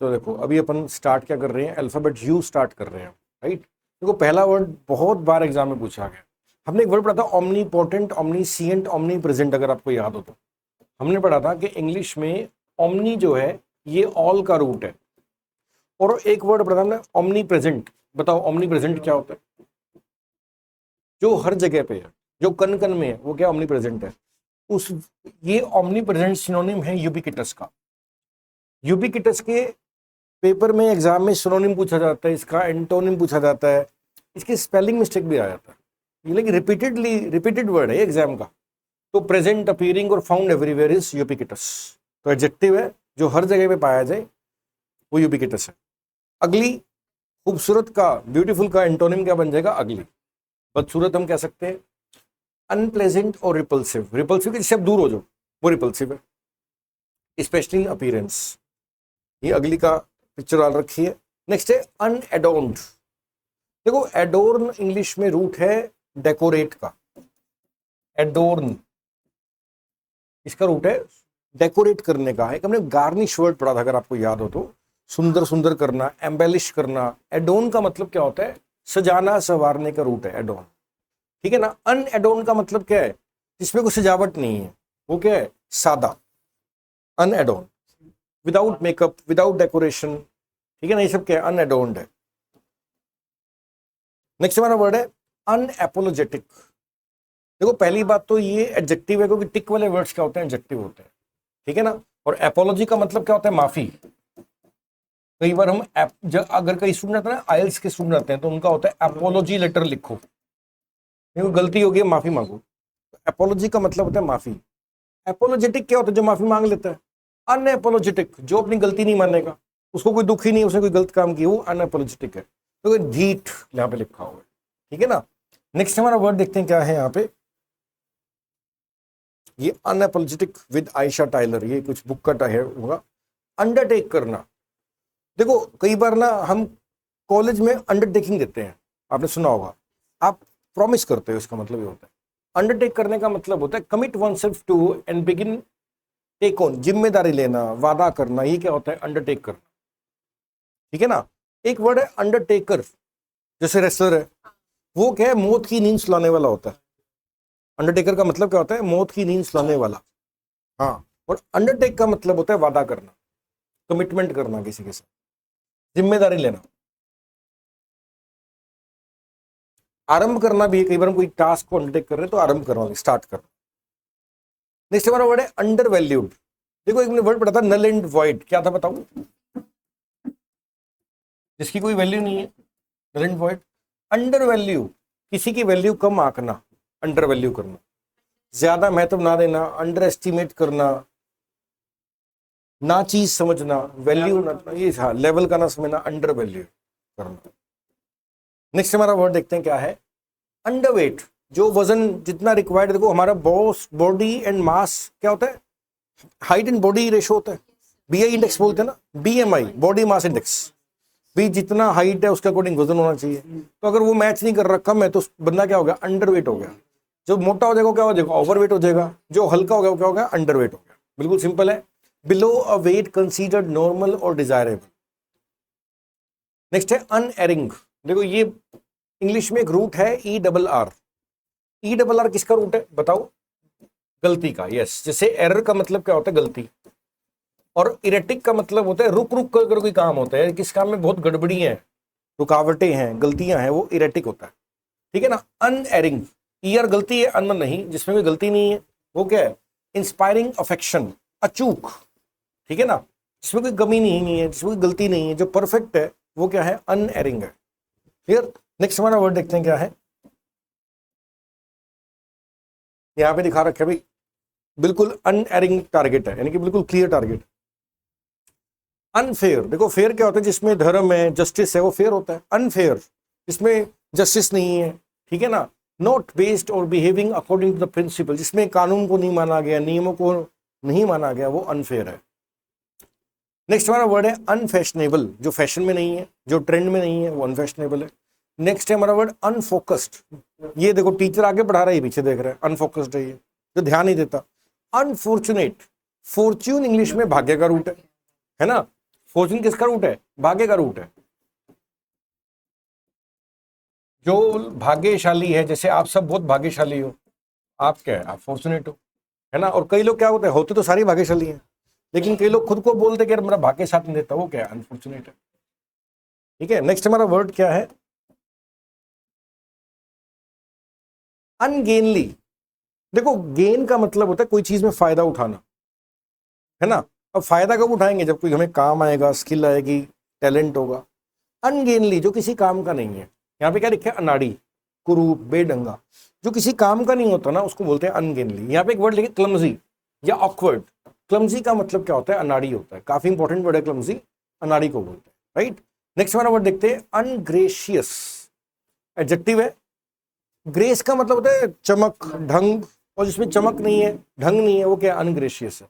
तो देखो अभी अपन स्टार्ट क्या कर रहे हैं, अल्फाबेट यू स्टार्ट कर रहे हैं, राइट। देखो पहला वर्ड बहुत बार एग्जाम में पूछा गया, हमने एक वर्ड पढ़ा था ओमनीपोटेंट, ओमनीसिएंट, ओमनी प्रेजेंट, अगर आपको याद हो तो। हमने पढ़ा था कि इंग्लिश में ओमनी जो है ये ऑल का रूट है, और एक वर्ड पढ़ा था हमने ओमनी प्रेजेंट। बताओ ओमनी प्रेजेंट क्या होता है? जो हर जगह पे है, जो कन कन में है, वो क्या ओमनी प्रेजेंट है। उस ये ओमनी प्रेजेंट सिनोनिम है यूबिक्विटस का। यूबिक्विटस के पेपर में एग्जाम में सिनोनिम पूछा जाता है, इसका एंटोनिम पूछा जाता है, इसकी स्पेलिंग मिस्टेक भी आ जाता है ये, लेकिन रिपीटेड वर्ड है एग्जाम का। तो प्रेजेंट, अपीयरिंग और फाउंड एवरीवेयर इज यूबिक्विटस। तो एडजेक्टिव है जो हर जगह पे पाया जाए, वो यूबिक्विटस है। अगली, खूबसूरत का, ब्यूटीफुल का एंटोनिम क्या बन जाएगा? अगली। बदसूरत हम कह सकते हैं। अनप्लेजेंट और रिपल्सिव, रिपल्सिव जिससे आप दूर हो जाओ वो रिपल्सिव है। स्पेशली इन अपीयरेंस, ये अगली का पिक्चर डाल रखी है। नेक्स्ट है अनएडोर्न्ड। देखो एडोर्न इंग्लिश में रूट है डेकोरेट का। एडोर्न इसका रूट है डेकोरेट करने का है। हमने गार्निश वर्ड पढ़ा था अगर आपको याद हो तो, सुंदर सुंदर करना, एम्बेलिश करना। एडोर्न का मतलब क्या होता है? सजाना संवारने का रूट है एडोर्न, ठीक है ना। अनएडोर्न का मतलब क्या है? जिसमें कोई सजावट नहीं है, वो क्या है? सादा। अनएडोर्न, विदाउट मेकअप, विदाउट डेकोरेशन, ठीक है ना, ये सब क्या है? अनएडोर्न्ड है। नेक्स्ट हमारा वर्ड है अनएपोलोजेटिक। देखो पहली बात तो ये एडजेक्टिव है, क्योंकि टिक वाले वर्ड्स क्या होते हैं? एडजेक्टिव होते हैं, ठीक है ना। और एपोलॉजी का मतलब क्या होता है? माफी। कई बार हम अगर कई स्टूडेंट आते हैं ना, आइल्स के स्टूडेंट आते हैं, तो उनका होता है एपोलॉजी लेटर लिखो, गलती हो गई माफी मांगो। एपोलॉजी का मतलब होता है माफी। एपोलॉजेटिक क्या होता है? जो माफी मांग लेता है। अनएपोलॉजेटिक जो अपनी गलती नहीं मानेगा, उसको कोई दुख ही नहीं, उसने कोई गलत काम किया, वो अनएपोलॉजेटिक है। तो धीट यहाँ पे लिखा हुआ है, ठीक है ना। नेक्स्ट हमारा वर्ड देखते हैं क्या है यहाँ पे। ये अनएपोलॉजेटिक विद आयशा टाइलर, ये कुछ बुक का टाइप होगा। अंडरटेक करना। देखो कई बार ना हम कॉलेज में अंडरटेकिंग देते हैं, आपने सुना होगा, आप प्रॉमिस करते हो, इसका मतलब ये होता है। अंडरटेक करने का मतलब होता है commit oneself to and begin take on, जिम्मेदारी लेना, वादा करना, ये क्या होता है? अंडरटेक करना, ठीक है ना। एक वर्ड है अंडरटेकर, जैसे रेसलर है, वो क्या है? मौत की नींद सुलाने वाला होता है। अंडरटेकर का मतलब क्या होता है? मौत की नींद सुलाने वाला। हाँ, और अंडरटेक का मतलब होता है वादा करना, कमिटमेंट करना किसी के साथ, जिम्मेदारी लेना। आरंभ करना भी है, कई बार हम कोई टास्क को अंडरटेक कर रहे हैं तो आरंभ करना, स्टार्ट करना। नेक्स्ट हमारा वर्ड है अंडर वैल्यूड। देखो एक मैंने वर्ड पढ़ा था नल एंड वॉइड, क्या था बताओ? जिसकी कोई वैल्यू नहीं है, null and void. Undervalue, किसी की वैल्यू कम आंकना, अंडर वैल्यू करना, ज्यादा महत्व ना देना, अंडर एस्टिमेट करना, ना चीज समझना, वैल्यू ना, ये हाँ लेवल का ना समझना, अंडर वैल्यू करना। नेक्स्ट हमारा वर्ड देखते हैं क्या है। अंडरवेट, जो वजन जितना रिक्वायर्ड। देखो हमारा बॉडी एंड मास क्या होता है? हाइट एंड बॉडी रेशो होता है, बीआई इंडेक्स बोलते हैं ना, बीएमआई, बॉडी मास इंडेक्स। भी जितना हाइट है उसके अकॉर्डिंग वजन होना चाहिए। तो अगर वो मैच नहीं कर रहा, कम है, तो बंदा क्या हो गया? अंडरवेट हो गया। जो मोटा हो जाएगा क्या हो जाएगा? ओवरवेट हो जाएगा। जो हल्का हो गया वो क्या हो गया? अंडरवेट हो गया। बिल्कुल सिंपल है। Below a weight considered normal और डिजायरेबल। नेक्स्ट है अनएरिंग। देखो ये इंग्लिश में एक रूट है E double R. E double R किसका रूट है बताओ? गलती का। यस, जैसे एरर का मतलब क्या होता है? गलती। और इरेटिक का मतलब होता है रुक रुक कर कोई काम होता है, किस काम में बहुत गड़बड़ी है, रुकावटें हैं, गलतियां हैं, वो इरेटिक होता है, ठीक है ना। अनएरिंग, ईयर गलती है, अन नहीं, जिसमें कोई गलती नहीं है, वो क्या है? इंस्पायरिंग अफेक्शन, अचूक, ठीक है ना, जिसमें कोई कमी नहीं है, जिसमें कोई गलती नहीं है, जो परफेक्ट है, वो क्या है? अनएरिंग है। क्लियर। नेक्स्ट हमारा वर्ड देखते हैं क्या है। यहां पे दिखा रखा है भाई, बिल्कुल अनएरिंग टारगेट है, यानी कि बिल्कुल क्लियर टारगेट। अनफेयर, देखो फेयर क्या होता है? जिसमें धर्म है, जस्टिस है, वो फेयर होता है। अनफेयर, जिसमें जस्टिस नहीं है, ठीक है ना। नॉट बेस्ड और behaving according to the principle, जिसमें कानून को नहीं माना गया, नियमों को नहीं माना गया, वो अनफेयर है। नेक्स्ट हमारा वर्ड है अनफैशनेबल, जो फैशन में नहीं है, जो ट्रेंड में नहीं है, वो अनफैशनेबल है। नेक्स्ट है हमारा वर्ड अनफोकस्ड। ये देखो टीचर आगे पढ़ा रहा है, पीछे देख रहा है, अनफोकस्ड है ये, जो ध्यान नहीं देता। अनफॉर्चुनेट, फॉर्च्यून इंग्लिश में भाग्य का रूट है ना। फॉर्चून किसका रूट है? भाग्य का रूट है। जो भाग्यशाली है, जैसे आप सब बहुत भाग्यशाली हो, आप क्या है? आप फॉर्चुनेट हो, है ना। और कई लोग क्या होते हैं, होते तो सारी भाग्यशाली हैं, लेकिन कई लोग खुद को बोलते कि यार मेरा भाग्य साथ नहीं देता, वो क्या है? अनफॉर्चुनेट है। ठीक है, नेक्स्ट हमारा वर्ड क्या है? अनगेनली। देखो, गेन का मतलब होता है कोई चीज में फायदा उठाना, है ना। अब फायदा कब उठाएंगे? जब कोई हमें काम आएगा, स्किल आएगी, टैलेंट होगा। अनगेनली, जो किसी काम का नहीं है। यहाँ पे क्या लिखा है? अनाड़ी, कुरूप, बेढंगा। जो किसी काम का नहीं होता ना, उसको बोलते हैं अनगेनली। यहाँ पे एक वर्ड लिखे क्लमजी या ऑकवर्ड। क्लमजी का मतलब क्या होता है? अनाड़ी होता है। काफी इंपॉर्टेंट वर्ड है क्लमजी, अनाड़ी को बोलते हैं, राइट। नेक्स्ट हमारा वर्ड देखते हैं अनग्रेशियस। एडजेक्टिव है। ग्रेस का मतलब होता है चमक, ढंग, और जिसमें चमक नहीं है, ढंग नहीं है, वो क्या? अनग्रेशियस है।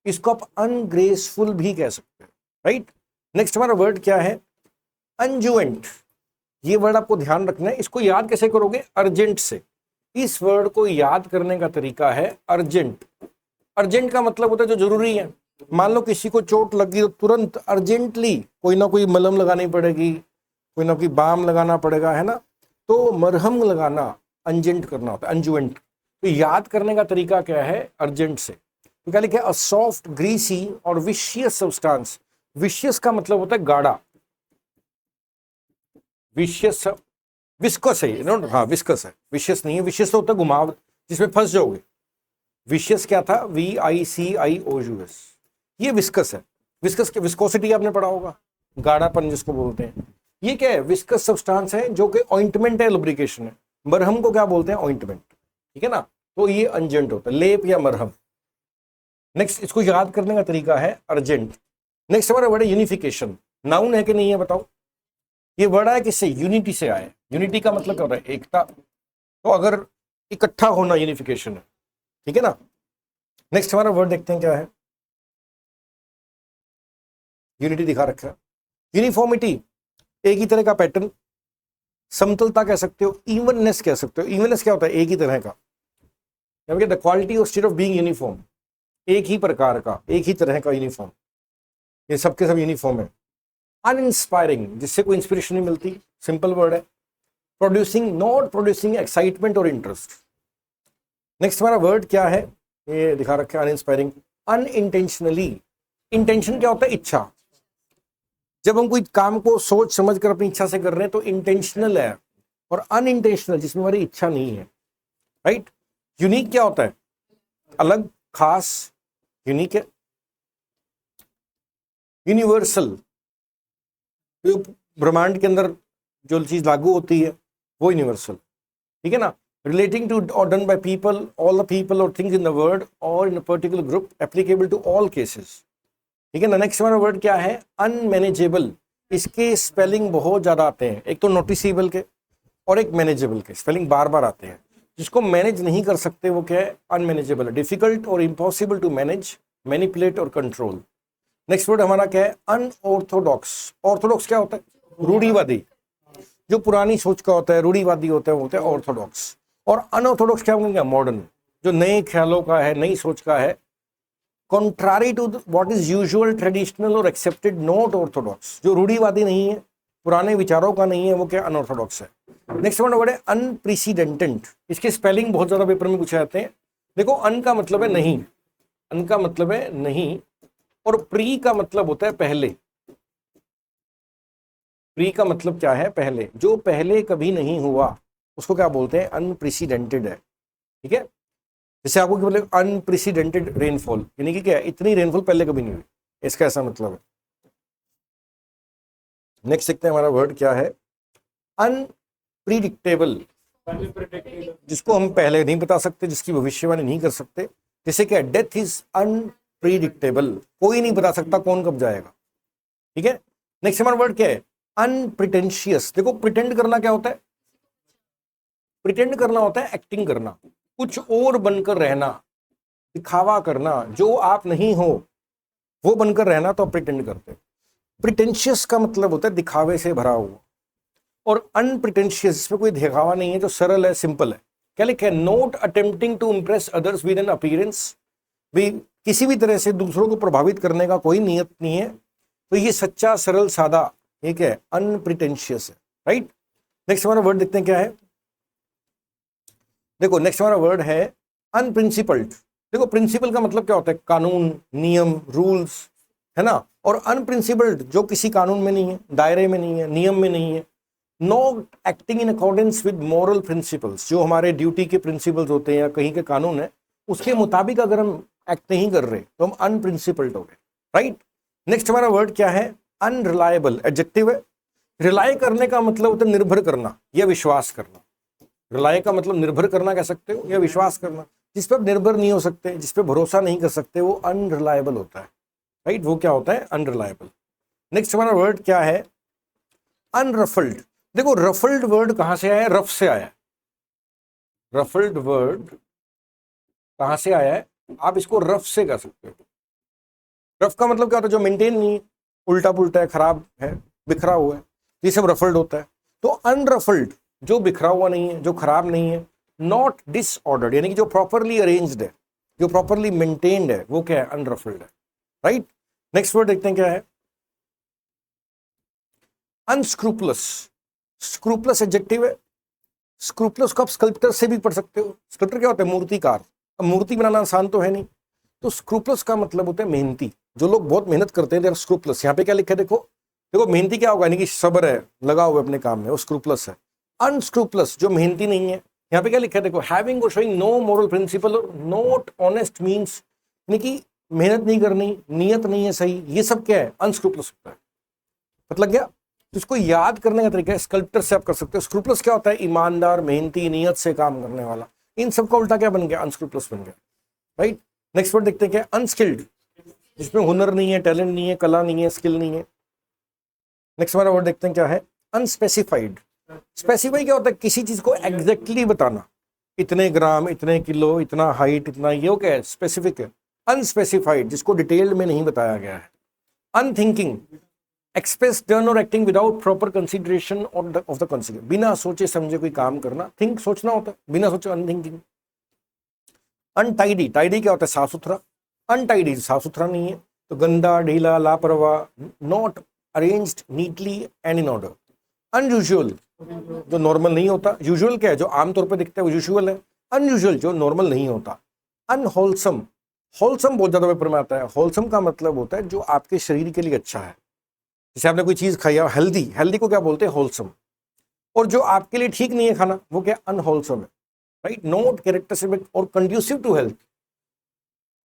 इसको आप अनग्रेसफुल भी कह सकते हैं, राइट। नेक्स्ट हमारा वर्ड क्या है? अनजुएंट। ये वर्ड आपको ध्यान रखना है। इसको याद कैसे करोगे? अर्जेंट से। इस वर्ड को याद करने का तरीका है अर्जेंट। अर्जेंट का मतलब होता है जो जरूरी है। मान लो किसी को चोट लगी तो तुरंत अर्जेंटली कोई ना कोई मलहम लगानी पड़ेगी, कोई ना कोई बाम लगाना पड़ेगा, है ना। तो मरहम लगाना अर्जेंट करना होता है, अनजुएंट। तो याद करने का तरीका क्या है? अर्जेंट से। तो क्या लिखा है? अ सॉफ्ट, ग्रीसी और विशियस सब्सटेंस। विशियस का मतलब होता है गाढ़ा, विशियस, विस्कस है नो, हाँ विस्कस है, विशियस नहीं है। विशियस तो होता है घुमाव, जिसमें फंस जाओगे। विशियस क्या था? VICIOUS। ये विस्कस है। विस्कस की विस्कोसिटी आपने पढ़ा होगा, गाढ़ापन जिसको बोलते हैं। ये क्या है? विस्कस सब्सटेंस है, जो कि ऑइंटमेंट है, लुब्रिकेशन है। मरहम को क्या बोलते हैं? ऑइंटमेंट, ठीक है ना। तो ये अंजेंट होता है, लेप या मरहम। नेक्स्ट, इसको याद करने का तरीका है अर्जेंट। नेक्स्ट हमारा वर्ड है यूनिफिकेशन। नाउन है कि नहीं है बताओ? ये वर्ड आया किससे? यूनिटी से आया। यूनिटी का मतलब क्या होता है? एकता। तो अगर इकट्ठा होना यूनिफिकेशन है, ठीक है ना। नेक्स्ट हमारा वर्ड देखते हैं क्या है। यूनिटी दिखा रखा है। यूनिफॉर्मिटी, एक ही तरह का पैटर्न। समतलता कह सकते हो, इवननेस कह सकते हो। इवननेस क्या होता है? एक ही तरह का। द क्वालिटी और स्टेट ऑफ बीइंग यूनिफॉर्म, एक ही प्रकार का, एक ही तरह का यूनिफॉर्म। ये सबके सब यूनिफॉर्म है। अनइंस्पायरिंग, जिससे कोई इंस्पिरेशन नहीं मिलती, सिंपल वर्ड है। प्रोड्यूसिंग, नॉट प्रोड्यूसिंग एक्साइटमेंट और इंटरेस्ट। नेक्स्ट हमारा वर्ड क्या है? ये दिखा रखा है अनइंस्पायरिंग। अनइंटेंशनली, इंटेंशन क्या होता है? इच्छा। जब हम कोई काम को सोच समझ कर अपनी इच्छा से कर रहे हैं तो इंटेंशनल है, और अनइंटेंशनल जिसमें हमारी इच्छा नहीं है, राइट। यूनिक क्या होता है? अलग, खास, यूनिक है। यूनिवर्सल, ब्रह्मांड के अंदर जो चीज लागू होती है वो यूनिवर्सल, ठीक है ना। रिलेटिंग टू और done by people, all the people और थिंग्स इन द वर्ल्ड और in a particular group, applicable to all cases, ठीक है ना। नेक्स्ट हमारा वर्ड क्या है? अनमैनेजेबल। इसके स्पेलिंग बहुत ज्यादा आते हैं, एक तो नोटिसेबल के और एक मैनेजेबल के स्पेलिंग बार बार आते हैं। जिसको मैनेज नहीं कर सकते वो क्या है? अनमैनेजेबल है। डिफिकल्ट और इम्पॉसिबल टू मैनेज, मैनिपुलेट और कंट्रोल। नेक्स्ट वर्ड हमारा क्या है? अनऑर्थोडॉक्स। ऑर्थोडॉक्स क्या होता है? रूढ़िवादी, जो पुरानी सोच का होता है, रूढ़िवादी होता है, वो होता है ऑर्थोडॉक्स। और अनऑर्थोडॉक्स क्या होंगे? मॉडर्न, जो नए ख्यालों का है, नई सोच का है। Contrary to what is usual, traditional और एक्सेप्टेड, नॉट ऑर्थोडॉक्स, जो रूढ़िवादी नहीं है, पुराने विचारों का नहीं है, वो क्या? अनऑर्थोडॉक्स है। नेक्स्ट वर्ड है अनप्रेसिडेंटेड। इसके स्पेलिंग बहुत ज्यादा पेपर में पूछे जाते हैं। देखो, अन का मतलब है नहीं, अन का मतलब है नहीं, और प्री का मतलब होता है पहले। प्री का मतलब क्या है? पहले। जो पहले कभी नहीं हुआ उसको क्या बोलते हैं? अनप्रेसिडेंटेड है, ठीक है। जैसे आपको क्या बोले? अनप्रेसिडेंटेड रेनफॉल, यानी कि क्या है? इतनी रेनफॉल पहले कभी नहीं हुई, इसका ऐसा मतलब है। नेक्स्ट देखते हैं हमारा वर्ड क्या है। अनप्रिडिक्टेबल, जिसको हम पहले नहीं बता सकते, जिसकी भविष्यवाणी नहीं कर सकते। जैसे क्या? डेथ इज अनप्रिडिक्टेबल, कोई नहीं बता सकता कौन कब जाएगा, ठीक है। नेक्स्ट हमारा वर्ड क्या है? अनप्रिटेंशियस। देखो, प्रिटेंड करना क्या होता है? प्रिटेंड करना होता है एक्टिंग करना, कुछ और बनकर रहना, दिखावा करना, जो आप नहीं हो वो बनकर रहना, तो आप प्रिटेंड करते हैं। प्रिटेंशियस का मतलब होता है दिखावे से भरा हुआ, और अनप्रिटेंशियस जिसमें कोई दिखावा नहीं है, जो सरल है, सिंपल है। क्या लिखा है? Not attempting to impress others with an appearance. भी किसी भी तरह से दूसरों को प्रभावित करने का कोई नियत नहीं है। तो ये सच्चा, सरल, सादा, एक है अनप्रिटेंशियस है, राइट। नेक्स्ट हमारा वर्ड देखते हैं क्या है। देखो नेक्स्ट हमारा वर्ड है अनप्रिंसिपल्ड। देखो प्रिंसिपल का मतलब क्या होता है, कानून, नियम, रूल्स, है ना। और अनप्रिंसिपल्ड जो किसी कानून में नहीं है, दायरे में नहीं है, नियम में नहीं है। Not acting in accordance with moral principles, जो हमारे ड्यूटी के प्रिंसिपल्स होते हैं या कहीं के कानून है उसके मुताबिक अगर हम एक्ट नहीं कर रहे तो हम अनप्रिंसिपल्ड हो गए, राइट। नेक्स्ट हमारा वर्ड क्या है, अनरिलायबल, एडजेक्टिव है। रिलाय करने का मतलब होता है निर्भर करना या विश्वास करना। रिलाय का मतलब निर्भर करना कह सकते हो या विश्वास करना। जिस पर निर्भर नहीं हो सकते, जिस पर भरोसा नहीं कर सकते, वो अनरिलायबल होता है, राइट। वो क्या होता है, अनरिलायबल। नेक्स्ट हमारा वर्ड क्या है, अनरफल्ड। देखो रफल्ड वर्ड कहां से आया है, रफ से आया है। रफल्ड वर्ड कहां से आया है, आप इसको रफ से कर सकते हो। रफ का मतलब क्या होता है, जो मेंटेन नहीं है, उल्टा पुल्टा है, खराब है, बिखरा हुआ है, ये सब रफल्ड होता है। तो अनरफल्ड जो बिखरा हुआ नहीं है, जो खराब नहीं है। नॉट डिसऑर्डर्ड यानी कि जो प्रॉपरली अरेंज्ड है, जो प्रॉपरली मेंटेन्ड है, वो क्या है, अनरफल्ड है, राइट। नेक्स्ट वर्ड देखते हैं क्या है, अनस्क्रूपलस। स्क्रूपलस एडजेक्टिव है। स्क्रूपलस को आप स्कल्प्टर से भी पढ़ सकते हो। स्कल्प्टर क्या होता है, मूर्तिकार। अब मूर्ति बनाना आसान तो है नहीं, तो स्क्रूपलस का मतलब होता है मेहनती। जो लोग बहुत मेहनत करते हैं, देखो स्क्रूपलस। यहाँ पे क्या लिखा है, देखो देखो मेहनती क्या होगा, यानी कि सब्र है, लगा हुआ अपने काम में, वो स्क्रूपलस है। अनस्क्रूपलस जो मेहनती नहीं है, यहाँ पे क्या लिखा है, देखो हैविंग और showing no moral principle, not honest means, यानी कि मेहनत नहीं करनी, नियत नहीं है सही, ये सब क्या है, अनस्क्रूपलस होता है। मतलब क्या, तो इसको याद करने का तरीका है, स्कल्प्टर से आप कर सकते हो। स्क्रूपलस क्या होता है, ईमानदार, मेहनती, नियत से काम करने वाला। इन सबका उल्टा क्या बन गया, अनस्क्रूपलस बन गया, राइट। नेक्स्ट वर्ड देखते हैं क्या, अनस्किल्ड, जिसमें हुनर नहीं है, टैलेंट नहीं है, कला नहीं है, स्किल नहीं है। नेक्स्ट हमारा वर्ड देखते हैं क्या है, अनस्पेसिफाइड। स्पेसिफाई क्या होता है, किसी चीज को एग्जैक्टली बताना, इतने ग्राम, इतने किलो, इतना हाइट, इतना, ये क्या है, स्पेसिफिक है। अनस्पेसिफाइड जिसको डिटेल में नहीं बताया गया है। अनथिंकिंग, एक्सप्रेस डन और acting without proper consideration of the consequence, बिना सोचे समझे कोई काम करना। थिंक सोचना होता है, बिना सोचे अनथिंकिंग। अनटाइडी, टाइडी क्या होता है, साफ सुथरा। अनटाइडी साफ सुथरा नहीं है, तो गंदा, ढीला, लापरवाह, not arranged neatly and in order. Unusual जो नॉर्मल नहीं होता। यूजुअल क्या है, जो आमतौर पर दिखता है वो यूजुअल है। अनयूजुअल जो नॉर्मल नहीं होता। अनहोलसम, होलसम बहुत ज्यादा पेपर में आता है। होलसम का मतलब होता है जो आपके शरीर के लिए अच्छा है, जैसे आपने कोई चीज खाई है, हेल्दी, हेल्दी को क्या बोलते हैं, होलसम। और जो आपके लिए ठीक नहीं है खाना, वो क्या, अनहोलसम है, राइट। नॉट कैरेक्टरिस्टिक और कंड्यूसिव टू हेल्थ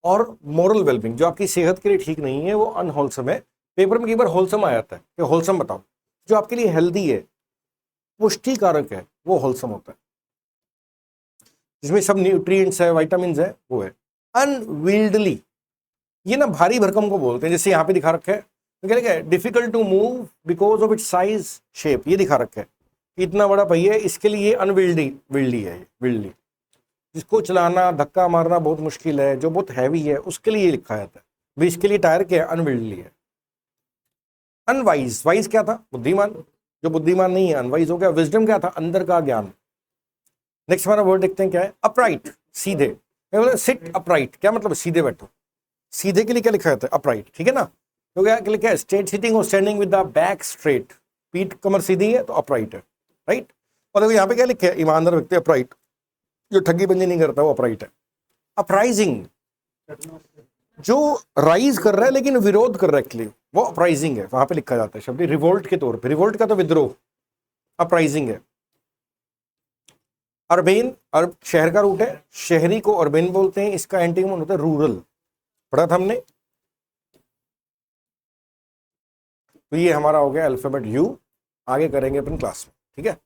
और मोरल वेलबींग, जो आपकी सेहत के लिए ठीक नहीं है, वो अनहोलसम है। पेपर में कई बार होलसम आ जाता है कि होलसम बताओ, जो आपके लिए हेल्दी है, पुष्टिकारक है, वो होलसम होता है, जिसमें सब न्यूट्रिएंट्स है, विटामिन है, वो है। अनविल्डली, ये ना भारी भरकम को बोलते हैं, जैसे यहाँ पे दिखा रखा है, तो क्या लिखा है, difficult to move because of its size shape, ये दिखा रखा है कि इतना बड़ा पहिया है, इसके लिए अनविल्डी, विल्डी है, विल्डी, जिसको चलाना, धक्का मारना बहुत मुश्किल है, जो बहुत हैवी है, उसके लिए लिखा जाता है। भी इसके लिए टायर क्या है, अनविल्डली है। अनवाइज, वाइज क्या था, बुद्धिमान, जो बुद्धिमान नहीं है अनवाइज हो गया। विजडम क्या था, अंदर का ज्ञान। नेक्स्ट हमारा वर्ड देखते हैं क्या है, अपराइट, सीधे। सिट अपराइट क्या मतलब, सीधे बैठो। सीधे के लिए क्या लिखा जाता है, अपराइट, ठीक है ना। तो क्या लिखा है, स्ट्रेट सिटिंग और standing with the back straight, पीठ कमर सीधी है तो अपराइट है, राइट। और देखो यहाँ पे क्या लिखा है, ईमानदार व्यक्ति अपराइट, जो ठगी बंजी नहीं करता वो अपराइट है। अपराइजिंग, जो राइज कर रहा है लेकिन विरोध कर रहा है एक्चुअली, वो अपराइजिंग है। वहां पे लिखा जाता है शब्द रिवोल्ट के तौर पे, रिवोल्ट का तो विद्रोह, अपराइजिंग है। अर्बेन, अर्ब शहर का रूट है, शहरी को अर्बेन बोलते हैं, इसका एंटीमोन होता है रूरल, पढ़ा था हमने। तो ये हमारा हो गया अल्फाबेट यू, आगे करेंगे अपन क्लास में, ठीक है।